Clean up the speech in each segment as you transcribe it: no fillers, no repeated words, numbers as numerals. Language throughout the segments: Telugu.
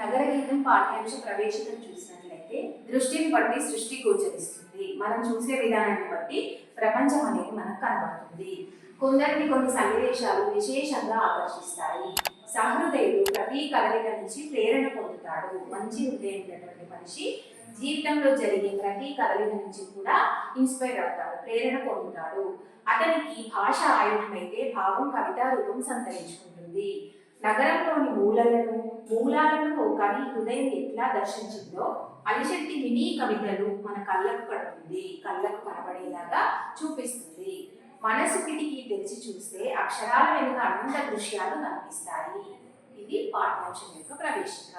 నగర గీతం పాఠ్యాంశ ప్రవేశికను చూసినట్లయితే దృష్టిని బట్టి సృష్టి గోచరిస్తుంది. మనం చూసే విధానాన్ని బట్టి ప్రపంచం అనేది మనకు కనబడుతుంది. కొందరిని కొన్ని సన్నివేశాలు విశేషంగా ఆకర్షిస్తాయి. సహృదయుడు ప్రతి కదలిక నుంచి ప్రేరణ పొందుతాడు. మంచి హృదయం ఉన్నటువంటి మనిషి జీవితంలో జరిగే ప్రతి కదలిక నుంచి కూడా ఇన్స్పైర్ అవుతాడు, ప్రేరణ పొందుతాడు. అతనికి భాష ఆయుధమైతే భావం కవితా రూపం సంతరించుకుంటుంది. నగరంలోని మూలాలను కవి హృదయం ఎట్లా దర్శించిందో అలిశెట్టి మినీ కవితలు మన కళ్ళకు కడుతుంది, కళ్ళకు కనబడేలాగా చూపిస్తుంది. మనసు కిటికీ తెరిచి చూస్తే అక్షరాల వెనుక అనంత దృశ్యాలు కనిపిస్తాయి. ఇది పాఠ్యాంశం యొక్క ప్రవేశిక.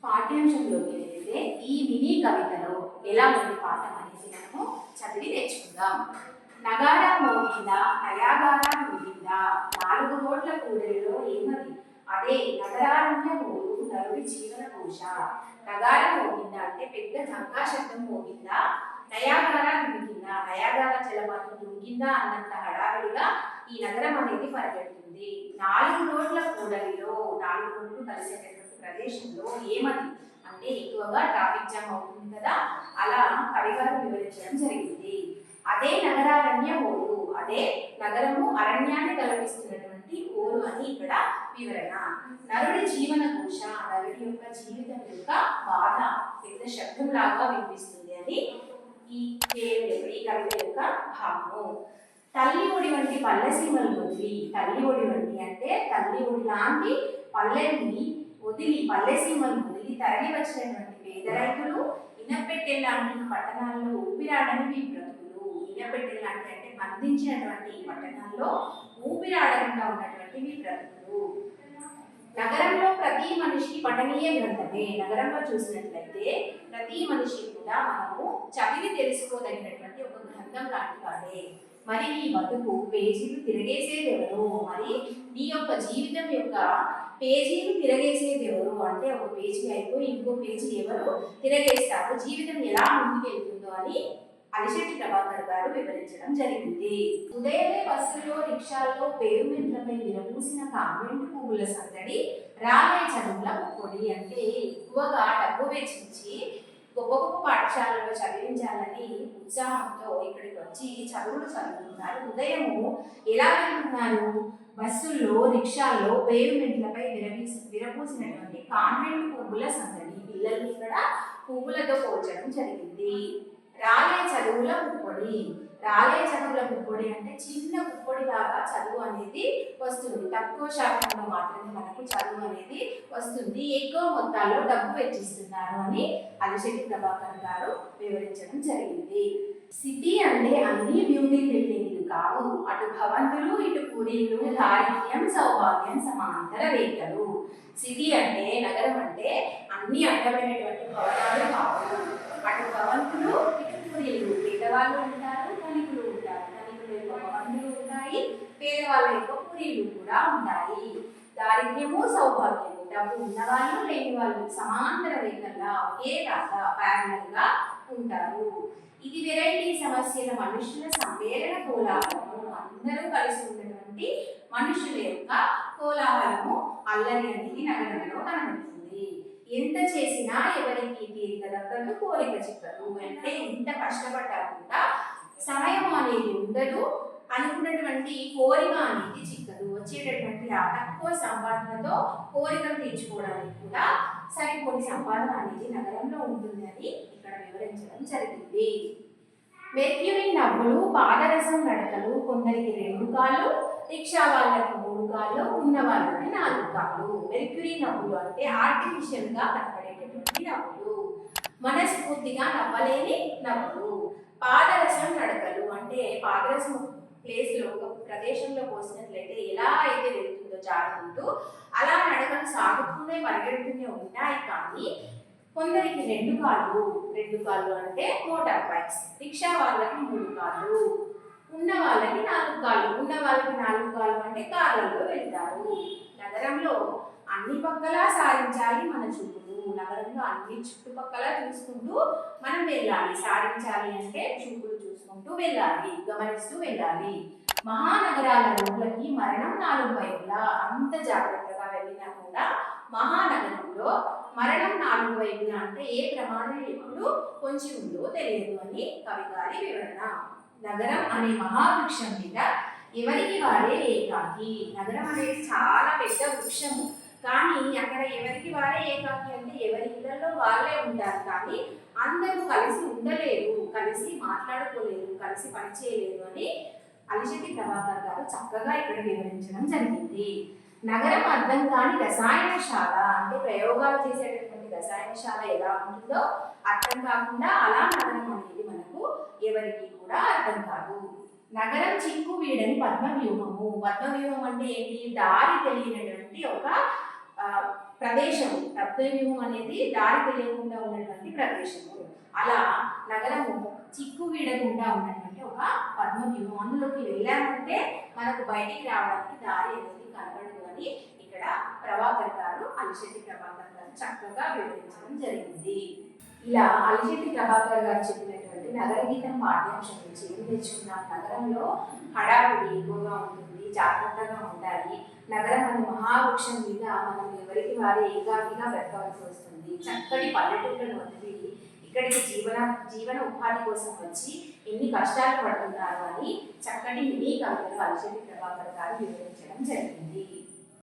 పాఠ్యాంశంలోకి వెళితే ఈ మినీ కవితలో ఎలా ఉంది పాఠం అనేది మనము చదివి నేర్చుకుందాం. నగారా మోగిందా నయాగారా ముగిందా, 4 రోడ్ల కూడలిలో ఏమది, అదే నగరారణ్య మోడు నరుడి జీవన కోశ. నగారా మోగిందా అంటే పెద్ద ఢంకా శబ్దం మోగిందా, నయాగారా ముగిందా నయాగారా జలపాతం దుంగిందా అన్నంత హడావిడిగా ఈ నగరం అనేది పరిగెడుతుంది. 4 రోడ్ల కూడలిలో 4 రోడ్లు కలిసేటటువంటి ప్రదేశంలో ఏమది అంటే ఎక్కువగా ట్రాఫిక్ జామ్ అవుతుంది కదా, అలా కవిగారు వివరించడం జరిగింది. అదే నగరారణ్య ఓరు, అదే నగరము అరణ్యాన్ని తలపిస్తున్నటువంటి ఓరు అని ఇక్కడ వివరణ. నరుడి జీవన కోశ, నరుడి యొక్క జీవితం యొక్క బాధ పెద్ద శబ్దం లాగా వినిపిస్తుంది అని ఈ కవిత యొక్క భావము. తల్లి ఒడి వంటి పల్లెసీమలు వదిలి, తల్లి ఒడి వంటి అంటే తల్లి ఒడి లాంటి పల్లెల్ని వదిలి, పల్లెసీమలు వదిలి తరలి వచ్చినటువంటి పేద రైతులు ఇనపెట్టె లాంటి పట్టణాల్లో ఊపిరాడని బ్రతుకులు. ఇనపెట్టె లాంటి అంటే బంధించినటువంటి పట్టణాల్లో ఊపిరాడకుండా ఉన్నటువంటి బ్రతుకులు. నగరంలో ప్రతి మనిషికి పఠనీయ గ్రంథమే. నగరంలో చూసినట్లయితే ప్రతి మనిషి కూడా మనము చదివి తెలుసుకోదగినటువంటి ఒక గ్రంథం లాంటి వాడే. మరి నీ బతుకు పేజీలు తిరగేసేది ఎవరు, మరి నీ యొక్క జీవితం యొక్క పేజీలు తిరగేసేది ఎవరు అంటే ఒక పేజీ అయిపోయి ఇంకో పేజీ ఎవరు తిరగేస్తారు, జీవితం ఎలా ముందుకెళ్తుందో అని అలిశెట్టి ప్రభాకర్ గారు వివరించడం జరిగింది. ఉదయమే బస్సుల్లో రిక్షాల్లో పేవ్మెంట్లపై విరబూసిన కాన్వెంట్ పువ్వుల సందడి, రాలే చదువుల పొడి అంటే ఎక్కువగా డబ్బు వెచ్చించి గొప్ప గొప్ప పాఠశాలలో చదివించాలని ఉత్సాహంతో ఇక్కడికి వచ్చి చదువులు చదువుతున్నారు. ఉదయము ఎలా వెళ్తున్నారు, బస్సుల్లో రిక్షాల్లో పేవ్మెంట్లపై విరబూసినటువంటి కాన్వెంట్ పువ్వుల సందడి. పిల్లల్ని ఇక్కడ పువ్వులతో పోల్చడం జరిగింది. రాలే చదువుల పుప్పొడి, రాలే చదువుల పుప్పొడి అంటే చిన్న పుప్పొడి లాగా చదువు అనేది వస్తుంది. తక్కువ శాతంలో మాత్రమే మనకు చదువు అనేది వస్తుంది, ఎక్కువ మొత్తాల్లో డబ్బు వెచ్చిస్తున్నారు అని అలిశెట్టి ప్రభాకర్ గారు వివరించడం జరిగింది. సిటీ అంటే అన్ని బ్యూటీ బిల్డింగ్లు కావు, అటు భవంతులు ఇటు పూరీలు, దారిద్ర్యం సౌభాగ్యం సమాంతర రేఖలు. సిటీ అంటే నగరం అంటే అన్ని అడ్డమైనటువంటి భవనాలు కావు, అటు భవంతులు ఇటు పూరీలు. పేదవాళ్ళు ఉంటారు, ధనికులు ఉంటారు, ధనికుల యొక్క భవంతులు ఉంటాయి, పేదవాళ్ళ యొక్క పూరీలు కూడా ఉంటాయి. దారిద్ర్యము సౌభాగ్యము, డబ్బు ఉన్నవాళ్ళు లేని వాళ్ళు సమాంతర రేఖల్లా ఒకేలాగా ప్యారలల్ గా ఉంటారు. ఇది వెరైటీ సమస్యల మనుషుల సమ్మేళన కోలాహలము, అందరూ కలిసి ఉన్నటువంటి మనుషుల యొక్క కోలాహలము, అల్లరి అనేది నగరంలో కనబడుతుంది. ఎంత చేసినా ఎవరికి తీరిక దక్కదు, కోరిక చిక్కదు. అంటే ఎంత కష్టపడ్డా కూడా సమయం అనేది ఉండదు, అనుకున్నటువంటి కోరిక అనేది చిక్కదు. వచ్చేటటువంటి ఆ తక్కువ సంపాదనతో కోరికలు తీర్చుకోవడానికి కూడా సరిపోని సంపాదన అనేది నగరంలో ఉంటుంది అని ఇక్కడ వివరించడం జరిగింది. మెర్క్యూరీ నవ్వులు, పాదరసం నడకలు, కొందరికి 2 కాళ్ళు, రిక్షా వాళ్ళకి 3 కాళ్ళు, ఉన్న వాళ్ళకి 4 కాళ్ళు. మెర్క్యూరీ నవ్వులు అంటే ఆర్టిఫిషియల్ గా కనపడేటటువంటి నవ్వులు, మనస్ఫూర్తిగా నవ్వలేని నవ్వులు. పాదరసం నడకలు అంటే పాదరసం ప్లేస్ లో ఒక ప్రదేశంలో పోసినట్లయితే ఎలా అయితే వెళ్తుందో జారుకుంటూ అలా నడకలు సాగుతూనే పరిగెడుతూనే ఉంటాయి. కానీ కొందరికి 2 కాళ్ళు, 2 కాళ్ళు అంటే మోటార్ బైక్స్, రిక్షా వాళ్ళకి 3 కాళ్ళు, ఉన్న వాళ్ళకి 4 కాళ్ళు, ఉన్న వాళ్ళకి 4 కాళ్ళు అంటే కార్లలో వెళ్తారు. నగరంలో అన్ని పక్కలా సారించాలి మన చూపులు, నగరంలో అన్ని చుట్టుపక్కల చూసుకుంటూ మనం వెళ్ళాలి. సారించాలి అంటే చూపులు చూసుకుంటూ వెళ్ళాలి, గమనిస్తూ వెళ్ళాలి. మహానగరాల రోడ్లకి మరణం 4 వైపులా, అంత జాగ్రత్తగా వెళ్ళినా కూడా మహానగరంలో మరణం నాలుగు వైపులా, అంటే ఏ ప్రమాదం ఎప్పుడు పొంచి ఉందో తెలియదు అని కవి గారి వివరణ. నగరం అనే మహావృక్షం మీద ఎవరికి వారే ఏకాకి. నగరం అనేది చాలా పెద్ద వృక్షము, కానీ అక్కడ ఎవరికి వారే ఏకాకి అంటే ఎవరి ఇళ్లలో వాళ్ళే ఉంటారు, కానీ అందరూ కలిసి ఉండలేరు, కలిసి మాట్లాడుకోలేరు, కలిసి పనిచేయలేరు అని అలిశెట్టి ప్రభాకర్ గారు చక్కగా ఇక్కడ వివరించడం జరిగింది. నగరం అర్థం కాని రసాయనశాల, అంటే ప్రయోగాలు చేసేటటువంటి రసాయనశాల ఎలా ఉంటుందో అర్థం కాకుండా అలా నగరం అనేది మనకు ఎవరికి కూడా అర్థం కాదు. నగరం చిక్కు వీడని పద్మవ్యూహము. పద్మవ్యూహం అంటే ఏంటి? దారి తెలియనటువంటి ఒక ప్రదేశము. పద్మవ్యూహం అనేది దారి తెలియకుండా ఉన్నటువంటి ప్రదేశము. అలా నగరము చిక్కు వీడకుండా ఉన్నటువంటి ఒక పద్మవ్యూహం. అందులోకి వెళ్ళామంటే మనకు బయటికి రావడానికి దారి అనేది కనబడదు అని ఇక్కడ ప్రభాకర్ గారు, అలిశెట్టి ప్రభాకర్ గారు చక్కగా వివరించడం జరిగింది. ఇలా అలిశెట్టి ప్రభాకర్ గారు చెప్పినటువంటి నగర గీతం పాఠ్యాంశం నుంచి ఏం నేర్చుకున్నాం? నగరంలో హడావుడి ఎక్కువగా ఉంటుంది, జాగ్రత్తగా ఉండాలి. నగరం అనే మహావృక్షం మీద మనం ఎవరికి వారే ఏకాకిగా బ్రతకవలసి వస్తుంది. చక్కటి పల్లెటూళ్ళను వదిలి ఇక్కడికి జీవన ఉపాధి కోసం వచ్చి ఎన్ని కష్టాలు పడుతున్నారు అని చక్కటి మినీ కవితలు అలిశెట్టి ప్రభాకర్ గారు వివరించడం జరిగింది.